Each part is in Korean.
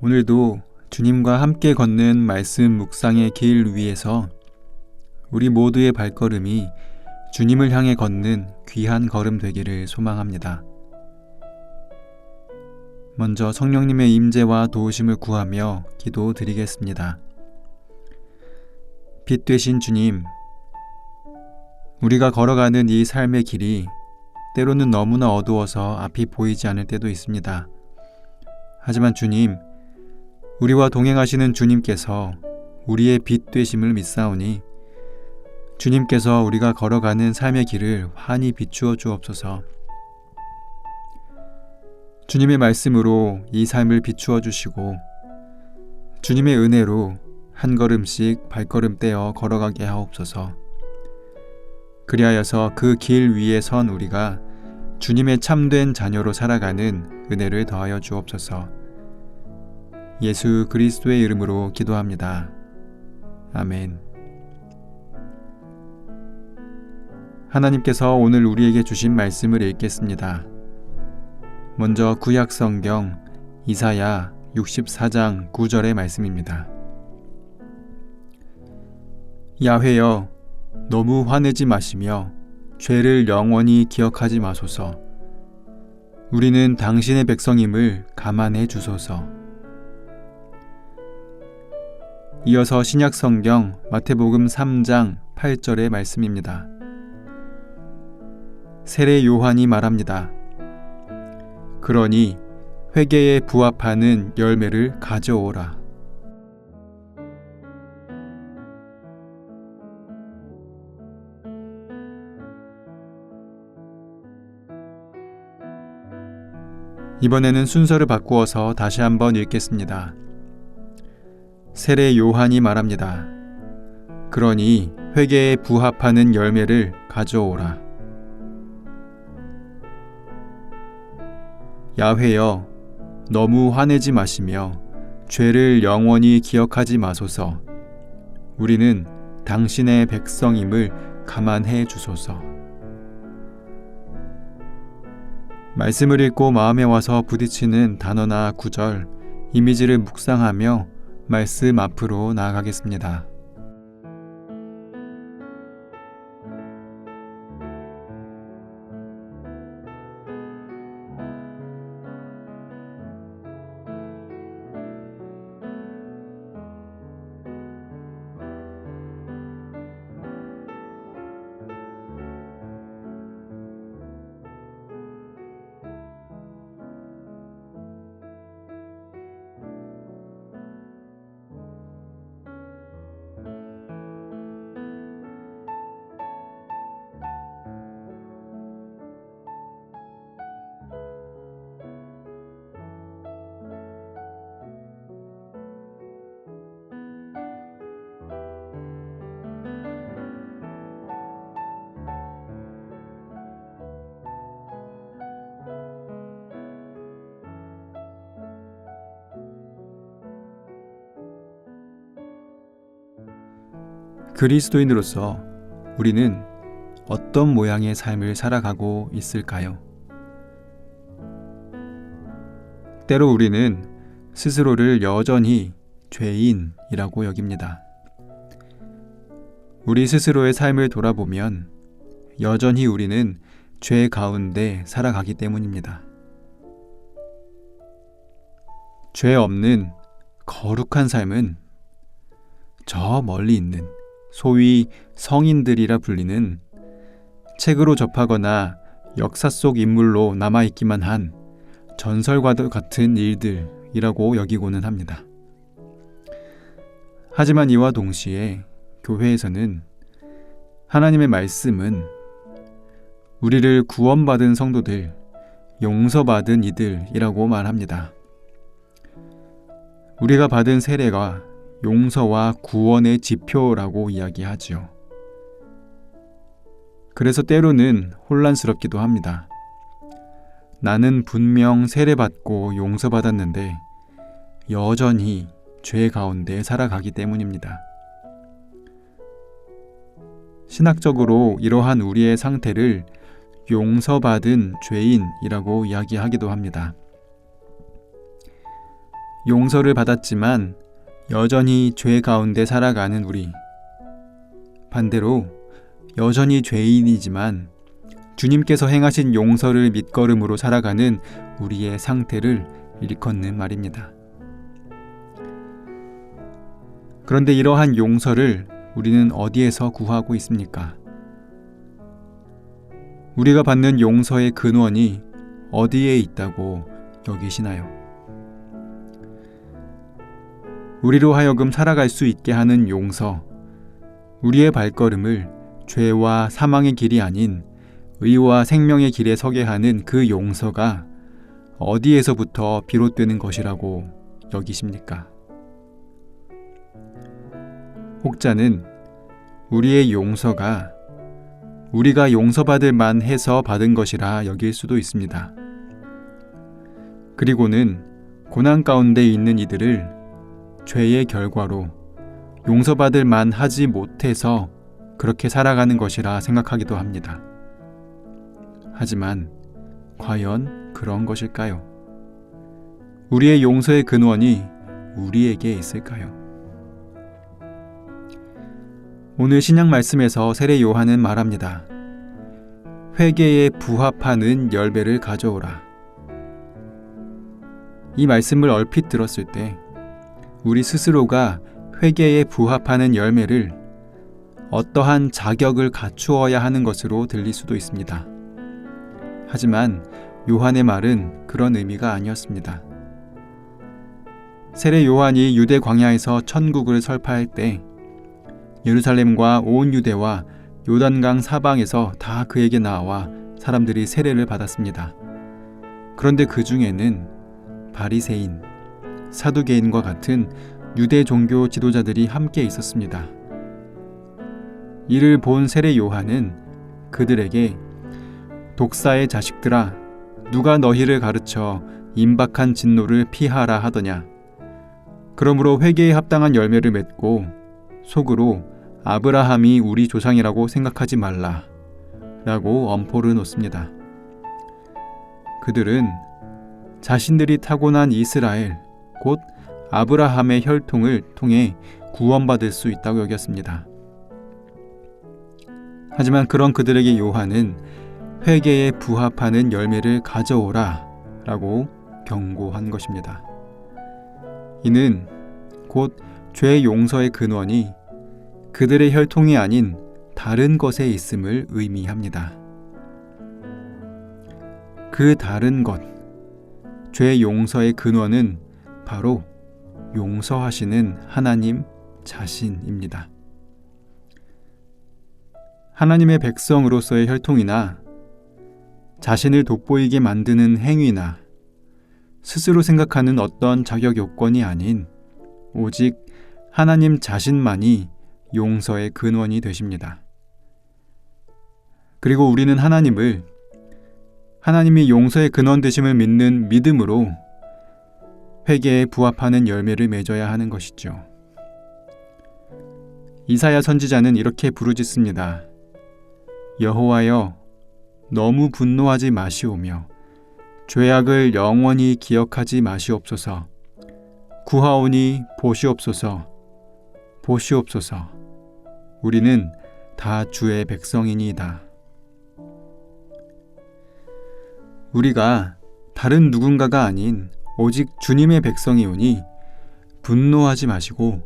오늘도 주님과 함께 걷는 말씀 묵상의 길 위에서 우리 모두의 발걸음이 주님을 향해 걷는 귀한 걸음 되기를 소망합니다. 먼저 성령님의 임재와 도우심을 구하며 기도드리겠습니다. 빛 되신 주님, 우리가 걸어가는 이 삶의 길이 때로는 너무나 어두워서 앞이 보이지 않을 때도 있습니다. 하지만 주님, 우리와 동행하시는 주님께서 우리의 빛 되심을 믿사오니 주님께서 우리가 걸어가는 삶의 길을 환히 비추어 주옵소서. 주님의 말씀으로 이 삶을 비추어 주시고 주님의 은혜로 한 걸음씩 발걸음 떼어 걸어가게 하옵소서. 그리하여서 그 길 위에 선 우리가 주님의 참된 자녀로 살아가는 은혜를 더하여 주옵소서. 예수 그리스도의 이름으로 기도합니다. 아멘. 하나님께서 오늘 우리에게 주신 말씀을 읽겠습니다. 먼저 구약 성경 이사야 64장 9절의 말씀입니다. 야훼여, 너무 화내지 마시며 죄를 영원히 기억하지 마소서. 우리는 당신의 백성임을 감안해 주소서. 이어서 신약 성경 마태복음 3장 8절의 말씀입니다. 세례 요한이 말합니다. 그러니 회개에 부합하는 열매를 가져오라. 이번에는 순서를 바꾸어서 다시 한번 읽겠습니다. 세례 요한이 말합니다. 그러니 회개에 부합하는 열매를 가져오라. 야훼여, 너무 화내지 마시며 죄를 영원히 기억하지 마소서. 우리는 당신의 백성임을 감안해 주소서. 말씀을 읽고 마음에 와서 부딪히는 단어나 구절, 이미지를 묵상하며 말씀 앞으로 나아가겠습니다. 그리스도인으로서 우리는 어떤 모양의 삶을 살아가고 있을까요? 때로 우리는 스스로를 여전히 죄인이라고 여깁니다. 우리 스스로의 삶을 돌아보면 여전히 우리는 죄 가운데 살아가기 때문입니다. 죄 없는 거룩한 삶은 저 멀리 있는 소위 성인들이라 불리는 책으로 접하거나 역사 속 인물로 남아있기만 한 전설과 같은 일들이라고 여기고는 합니다. 하지만 이와 동시에 교회에서는 하나님의 말씀은 우리를 구원받은 성도들, 용서받은 이들이라고 말합니다. 우리가 받은 세례가 용서와 구원의 지표라고 이야기하지요. 그래서 때로는 혼란스럽기도 합니다. 나는 분명 세례받고 용서받았는데 여전히 죄 가운데 살아가기 때문입니다. 신학적으로 이러한 우리의 상태를 용서받은 죄인이라고 이야기하기도 합니다. 용서를 받았지만 여전히 죄 가운데 살아가는 우리. 반대로 여전히 죄인이지만 주님께서 행하신 용서를 밑거름으로 살아가는 우리의 상태를 일컫는 말입니다. 그런데 이러한 용서를 우리는 어디에서 구하고 있습니까? 우리가 받는 용서의 근원이 어디에 있다고 여기시나요? 우리로 하여금 살아갈 수 있게 하는 용서, 우리의 발걸음을 죄와 사망의 길이 아닌 의와 생명의 길에 서게 하는 그 용서가 어디에서부터 비롯되는 것이라고 여기십니까? 혹자는 우리의 용서가 우리가 용서받을 만해서 받은 것이라 여길 수도 있습니다. 그리고는 고난 가운데 있는 이들을 죄의 결과로 용서받을 만하지 못해서 그렇게 살아가는 것이라 생각하기도 합니다. 하지만 과연 그런 것일까요? 우리의 용서의 근원이 우리에게 있을까요? 오늘 신약 말씀에서 세례 요한은 말합니다. 회개에 부합하는 열매를 가져오라. 이 말씀을 얼핏 들었을 때 우리 스스로가 회개에 부합하는 열매를 어떠한 자격을 갖추어야 하는 것으로 들릴 수도 있습니다. 하지만 요한의 말은 그런 의미가 아니었습니다. 세례 요한이 유대 광야에서 천국을 설파할 때 예루살렘과 온 유대와 요단강 사방에서 다 그에게 나와 사람들이 세례를 받았습니다. 그런데 그 중에는 바리새인, 사두개인과 같은 유대 종교 지도자들이 함께 있었습니다. 이를 본 세례 요한은 그들에게 독사의 자식들아, 누가 너희를 가르쳐 임박한 진노를 피하라 하더냐. 그러므로 회개에 합당한 열매를 맺고 속으로 아브라함이 우리 조상이라고 생각하지 말라 라고 엄포를 놓습니다. 그들은 자신들이 타고난 이스라엘, 곧 아브라함의 혈통을 통해 구원받을 수 있다고 여겼습니다. 하지만 그런 그들에게 요한은 회개에 부합하는 열매를 가져오라 라고 경고한 것입니다. 이는 곧 죄 용서의 근원이 그들의 혈통이 아닌 다른 것에 있음을 의미합니다. 그 다른 것, 죄 용서의 근원은 바로 용서하시는 하나님 자신입니다. 하나님의 백성으로서의 혈통이나 자신을 돋보이게 만드는 행위나 스스로 생각하는 어떤 자격 요건이 아닌 오직 하나님 자신만이 용서의 근원이 되십니다. 그리고 우리는 하나님이 용서의 근원 되심을 믿는 믿음으로 회개에 부합하는 열매를 맺어야 하는 것이죠. 이사야 선지자는 이렇게 부르짖습니다. 여호와여, 너무 분노하지 마시오며 죄악을 영원히 기억하지 마시옵소서. 구하오니 보시옵소서. 보시옵소서. 우리는 다 주의 백성이니이다. 우리가 다른 누군가가 아닌 오직 주님의 백성이오니 분노하지 마시고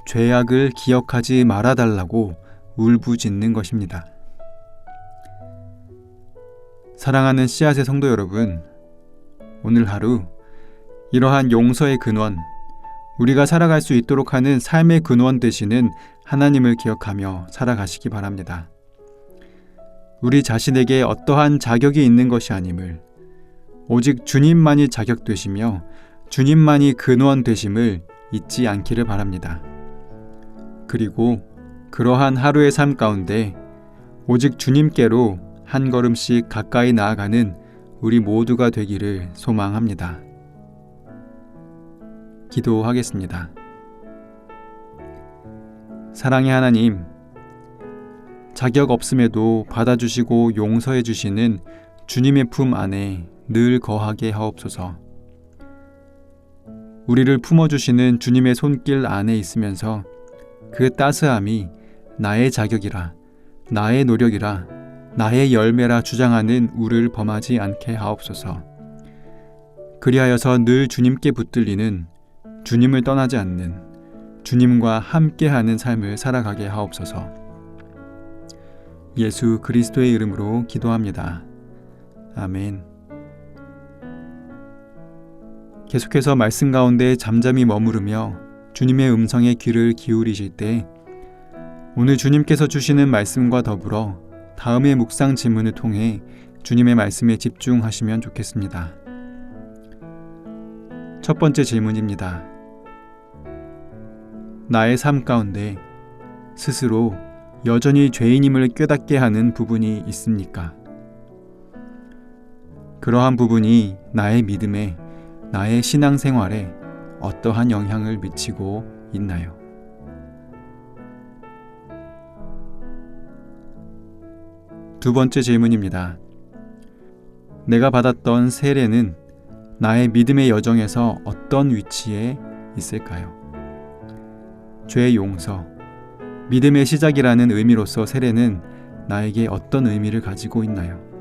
죄악을 기억하지 말아달라고 울부짖는 것입니다. 사랑하는 씨앗의 성도 여러분, 오늘 하루 이러한 용서의 근원, 우리가 살아갈 수 있도록 하는 삶의 근원 되시는 하나님을 기억하며 살아가시기 바랍니다. 우리 자신에게 어떠한 자격이 있는 것이 아님을, 오직 주님만이 자격 되시며 주님만이 근원 되심을 잊지 않기를 바랍니다. 그리고 그러한 하루의 삶 가운데 오직 주님께로 한 걸음씩 가까이 나아가는 우리 모두가 되기를 소망합니다. 기도하겠습니다. 사랑의 하나님, 자격 없음에도 받아주시고 용서해 주시는 주님의 품 안에 늘 거하게 하옵소서. 우리를 품어주시는 주님의 손길 안에 있으면서 그 따스함이 나의 자격이라, 나의 노력이라, 나의 열매라 주장하는 우리를 범하지 않게 하옵소서. 그리하여서 늘 주님께 붙들리는, 주님을 떠나지 않는, 주님과 함께하는 삶을 살아가게 하옵소서. 예수 그리스도의 이름으로 기도합니다. 아멘. 계속해서 말씀 가운데 잠잠히 머무르며 주님의 음성에 귀를 기울이실 때 오늘 주님께서 주시는 말씀과 더불어 다음의 묵상 질문을 통해 주님의 말씀에 집중하시면 좋겠습니다. 첫 번째 질문입니다. 나의 삶 가운데 스스로 여전히 죄인임을 깨닫게 하는 부분이 있습니까? 그러한 부분이 나의 믿음에, 나의 신앙생활에 어떠한 영향을 미치고 있나요? 두 번째 질문입니다. 내가 받았던 세례는 나의 믿음의 여정에서 어떤 위치에 있을까요? 죄의 용서, 믿음의 시작이라는 의미로서 세례는 나에게 어떤 의미를 가지고 있나요?